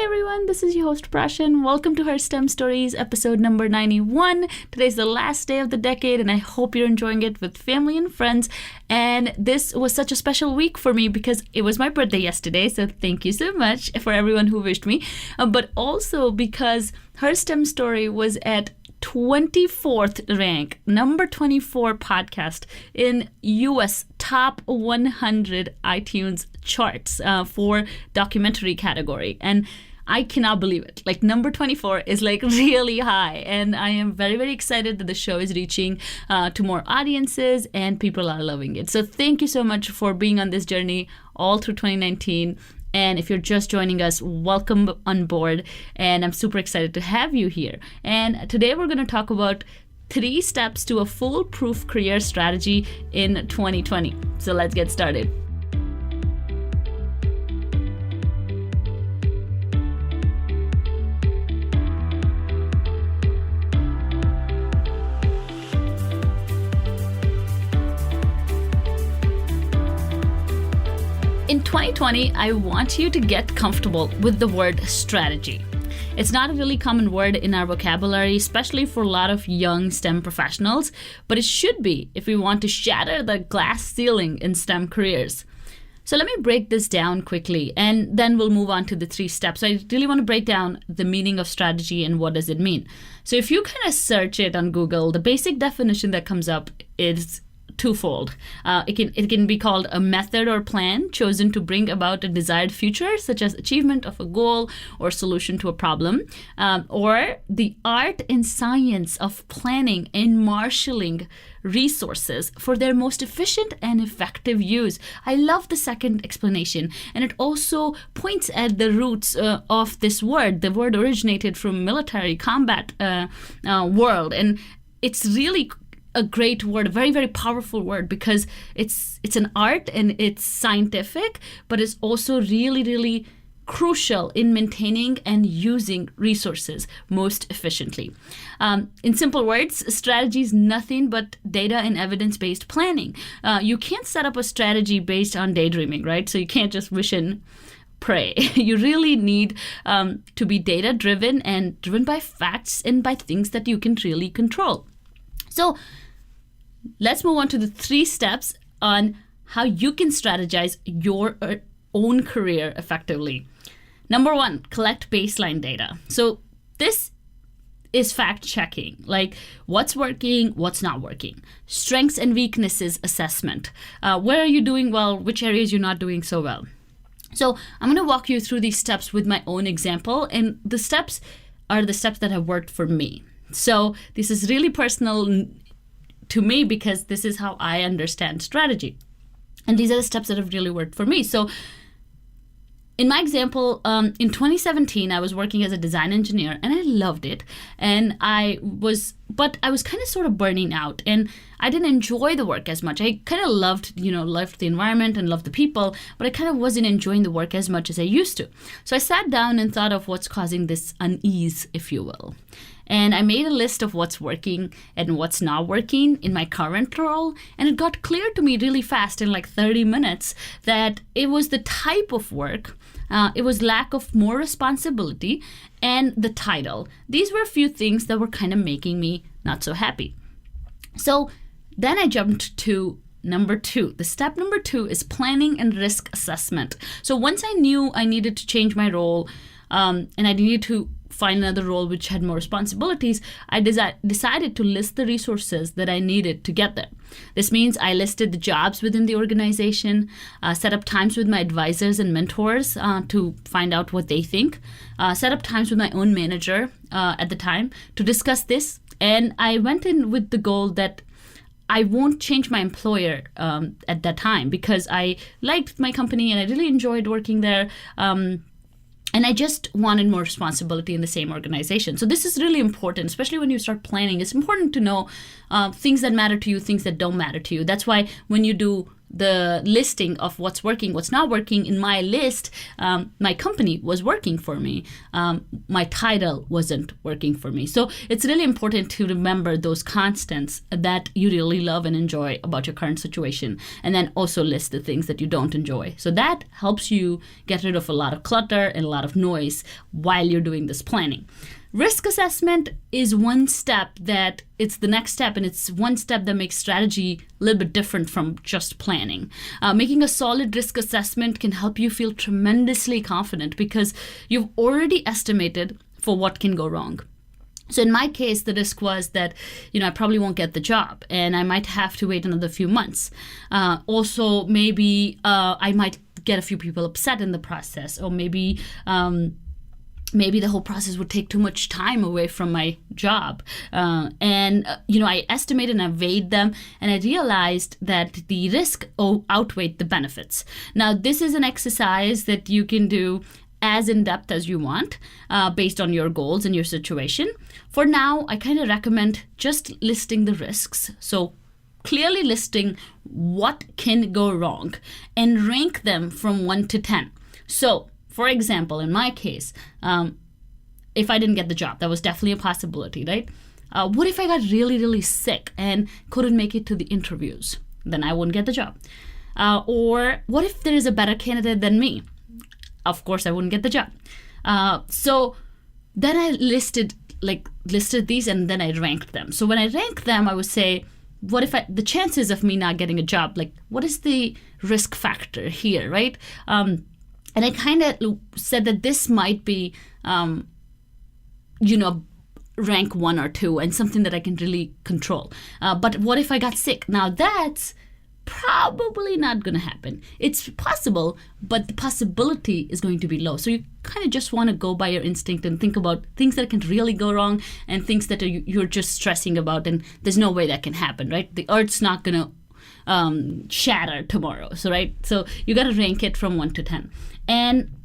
everyone, this is your host Prasha and welcome to her STEM Stories episode number 91. Today's the last day of the decade and I hope you're enjoying it with family and friends. And this was such a special week for me because it was my birthday yesterday, so thank you so much for everyone who wished me. But also because her STEM Story was at 24th rank, number 24 podcast in US top 100 iTunes charts for documentary category. And I cannot believe it. Like number 24 is like really high. And I am very, very excited that the show is reaching to more audiences and people are loving it. So thank you so much for being on this journey all through 2019. And if you're just joining us, welcome on board. And I'm super excited to have you here. And today we're going to talk about 3 steps to a foolproof career strategy in 2020. So let's get started. In 2020, I want you to get comfortable with the word strategy. It's not a really common word in our vocabulary, especially for a lot of young STEM professionals, but it should be if we want to shatter the glass ceiling in STEM careers. So let me break this down quickly, and then we'll move on to the 3 steps. So I really want to break down the meaning of strategy and what does it mean. So if you kind of search it on Google, the basic definition that comes up is twofold. It can be called a method or plan chosen to bring about a desired future, such as achievement of a goal or solution to a problem, or the art and science of planning and marshalling resources for their most efficient and effective use. I love the second explanation, and it also points at the roots of this word. The word originated from military combat world, and it's really a great word, a very, very powerful word because it's an art and it's scientific, but it's also really, really crucial in maintaining and using resources most efficiently. In simple words, strategy is nothing but data and evidence-based planning. You can't set up a strategy based on daydreaming, right? So you can't just wish and pray. You really need to be data-driven and driven by facts and by things that you can really control. So let's move on to the 3 steps on how you can strategize your own career effectively. Number 1, collect baseline data. So this is fact checking, like what's working, what's not working. Strengths and weaknesses assessment. Where are you doing well? Which areas you're not doing so well? So I'm going to walk you through these steps with my own example, and the steps are the steps that have worked for me. So this is really personal to me because this is how I understand strategy. And these are the steps that have really worked for me. So in my example, in 2017, I was working as a design engineer and I loved it. And I was kind of sort of burning out and I didn't enjoy the work as much. I kind of loved the environment and loved the people, but I kind of wasn't enjoying the work as much as I used to. So I sat down and thought of what's causing this unease, if you will. And I made a list of what's working and what's not working in my current role. And it got clear to me really fast in like 30 minutes that it was the type of work, it was lack of more responsibility, and the title. These were a few things that were kind of making me not so happy. So then I jumped to number 2. The step number 2 is planning and risk assessment. So once I knew I needed to change my role and I needed to find another role which had more responsibilities, I decided to list the resources that I needed to get there. This means I listed the jobs within the organization, set up times with my advisors and mentors to find out what they think, set up times with my own manager at the time to discuss this. And I went in with the goal that I won't change my employer at that time because I liked my company and I really enjoyed working there. And I just wanted more responsibility in the same organization. So this is really important, especially when you start planning. It's important to know things that matter to you, things that don't matter to you. That's why when you do the listing of what's working, what's not working in my list, my company was working for me. My title wasn't working for me. So it's really important to remember those constants that you really love and enjoy about your current situation, and then also list the things that you don't enjoy. So that helps you get rid of a lot of clutter and a lot of noise while you're doing this planning. Risk assessment is one step that it's the next step, and it's one step that makes strategy a little bit different from just planning. Making a solid risk assessment can help you feel tremendously confident because you've already estimated for what can go wrong. So in my case, the risk was that, I probably won't get the job and I might have to wait another few months. Also, maybe I might get a few people upset in the process, or maybe the whole process would take too much time away from my job. I estimated and I weighed them, and I realized that the risk outweighed the benefits. Now, this is an exercise that you can do as in-depth as you want based on your goals and your situation. For now, I kind of recommend just listing the risks. So clearly listing what can go wrong and rank them from 1 to 10. So, for example, in my case, if I didn't get the job, that was definitely a possibility, right? What if I got really, really sick and couldn't make it to the interviews? Then I wouldn't get the job. Or what if there is a better candidate than me? Of course, I wouldn't get the job. So then I listed these, and then I ranked them. So when I ranked them, I would say, what if the chances of me not getting a job, what is the risk factor here, right? And I kind of said that this might be, rank 1 or 2 and something that I can really control. But what if I got sick? Now that's probably not going to happen. It's possible, but the possibility is going to be low. So you kind of just want to go by your instinct and think about things that can really go wrong and things that you're just stressing about, and there's no way that can happen, right? The earth's not going to shatter tomorrow. So you got to rank it from 1 to 10. And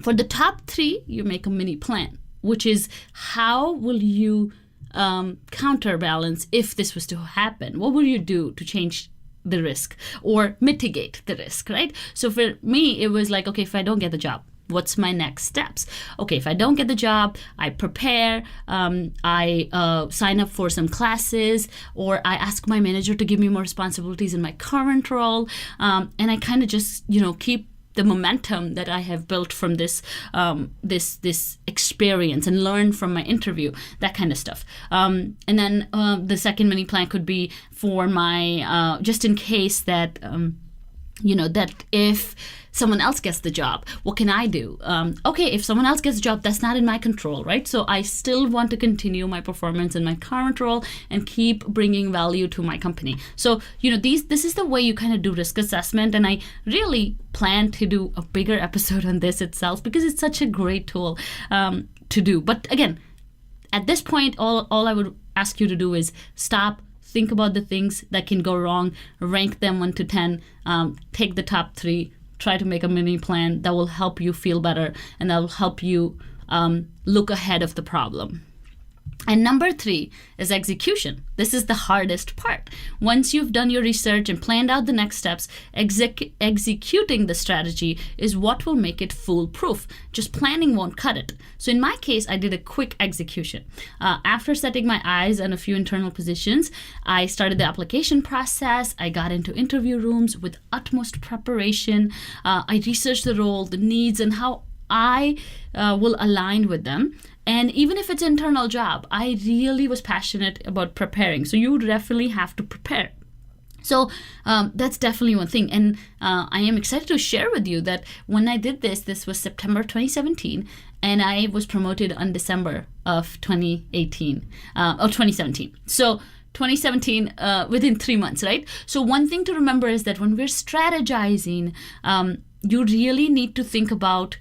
for the top 3, you make a mini plan, which is how will you counterbalance if this was to happen? What will you do to change the risk or mitigate the risk, right? So for me, it was okay, if I don't get the job, what's my next steps? Okay, if I don't get the job, I prepare, I sign up for some classes, or I ask my manager to give me more responsibilities in my current role, and I kind of just, keep the momentum that I have built from this this experience and learn from my interview, that kind of stuff. And then the second mini plan could be for my just in case that that if someone else gets the job, what can I do? Okay, if someone else gets the job, that's not in my control, right? So I still want to continue my performance in my current role and keep bringing value to my company. So, this is the way you kind of do risk assessment. And I really plan to do a bigger episode on this itself because it's such a great tool to do. But again, at this point, all I would ask you to do is stop, think about the things that can go wrong, rank them 1 to 10, take the top 3, try to make a mini plan that will help you feel better and that will help you look ahead of the problem. And number 3 is execution. This is the hardest part. Once you've done your research and planned out the next steps, executing the strategy is what will make it foolproof. Just planning won't cut it. So in my case, I did a quick execution. After setting my eyes on a few internal positions, I started the application process. I got into interview rooms with utmost preparation. I researched the role, the needs, and how I will align with them. And even if it's an internal job, I really was passionate about preparing. So you definitely have to prepare. So that's definitely one thing. And I am excited to share with you that when I did this was September 2017, and I was promoted on December of 2017. So 2017 within 3 months, right? So one thing to remember is that when we're strategizing, you really need to think about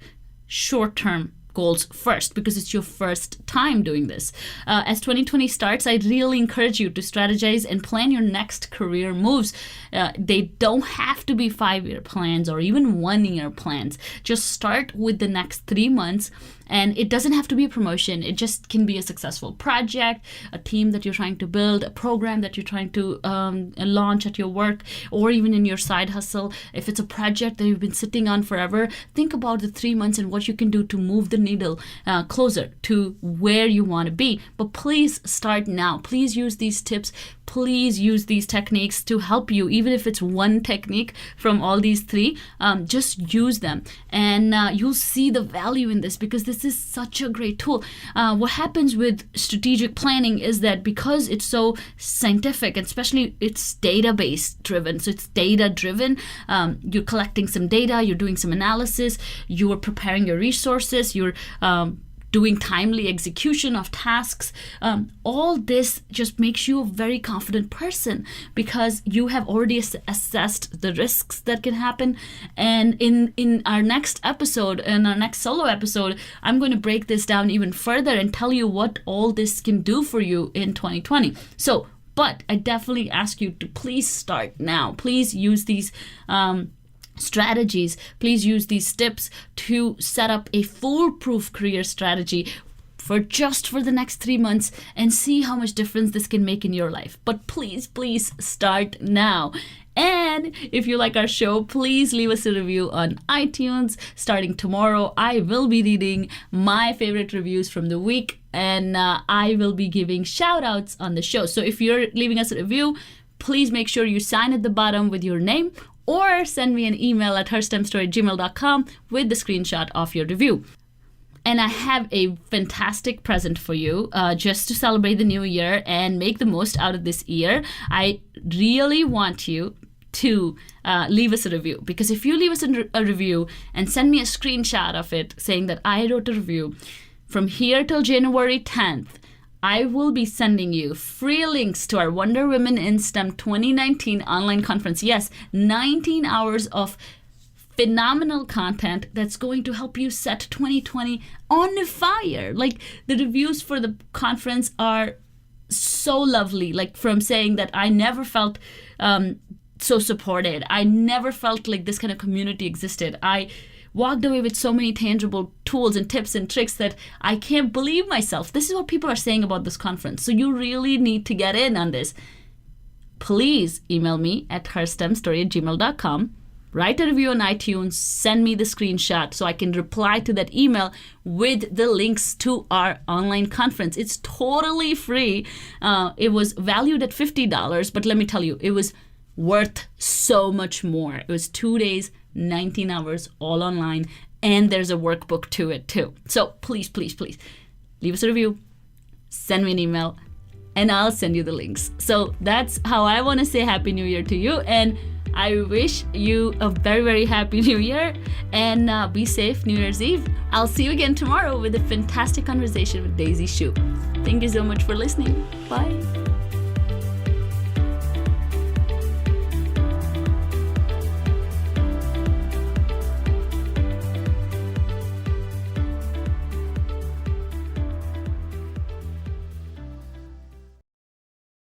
short-term goals first, because it's your first time doing this. As 2020 starts, I really encourage you to strategize and plan your next career moves. They don't have to be 5-year plans or even 1-year plans. Just start with the next 3 months. And it doesn't have to be a promotion. It just can be a successful project, a team that you're trying to build, a program that you're trying to launch at your work, or even in your side hustle. If it's a project that you've been sitting on forever, think about the 3 months and what you can do to move the needle closer to where you want to be. But please start now. Please use these tips. Please use these techniques to help you. Even if it's one technique from all these 3, just use them. And you'll see the value in this, because this is such a great tool. What happens with strategic planning is that because it's so scientific, and especially it's database driven, so it's data driven, you're collecting some data, you're doing some analysis, you are preparing your resources, you're doing timely execution of tasks. All this just makes you a very confident person, because you have already assessed the risks that can happen. And in our next episode, in our next solo episode, I'm going to break this down even further and tell you what all this can do for you in 2020. But I definitely ask you to please start now. Please use these strategies. Please use these tips to set up a foolproof career strategy for the next 3 months and see how much difference this can make in your life. But please start now. And if you like our show, please leave us a review on iTunes. Starting tomorrow, I will be reading my favorite reviews from the week, and I will be giving shout outs on the show. So if you're leaving us a review, please make sure you sign at the bottom with your name, or send me an email at herstemstory@gmail.com with the screenshot of your review. And I have a fantastic present for you, just to celebrate the new year and make the most out of this year. I really want you to leave us a review, because if you leave us a review and send me a screenshot of it saying that I wrote a review, from here till January 10th, I will be sending you free links to our Wonder Women in STEM 2019 online conference. Yes, 19 hours of phenomenal content that's going to help you set 2020 on fire. Like, the reviews for the conference are so lovely. Like, from saying that I never felt so supported. I never felt like this kind of community existed. I walked away with so many tangible tools and tips and tricks that I can't believe myself. This is what people are saying about this conference. So you really need to get in on this. Please email me at herstemstory@gmail.com. Write a review on iTunes. Send me the screenshot so I can reply to that email with the links to our online conference. It's totally free. It was valued at $50, but let me tell you, it was worth so much more. It was 2 days, 19 hours, all online, and there's a workbook to it too. So please leave us a review, send me an email, and I'll send you the links. So that's how I want to say Happy New Year to you, and I wish you a very, very happy New Year, and be safe New Year's Eve. I'll see you again tomorrow with a fantastic conversation with Daisy Shu. Thank you so much for listening. Bye.